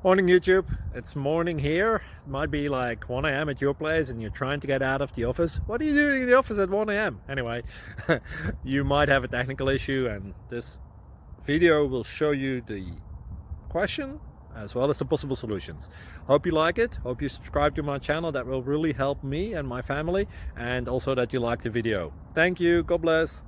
Morning YouTube, it's morning here. It might be like 1 a.m. at your place and you're trying to get out of the office. What are you doing in the office at 1 a.m.? Anyway, you might have a technical issue and this video will show you the question as well as the possible solutions. Hope you like it, hope you subscribe to my channel. That will really help me and my family, and also that you like the video. Thank you, God bless.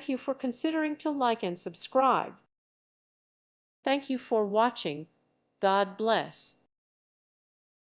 Thank you for considering to like and subscribe. Thank you for watching. God bless.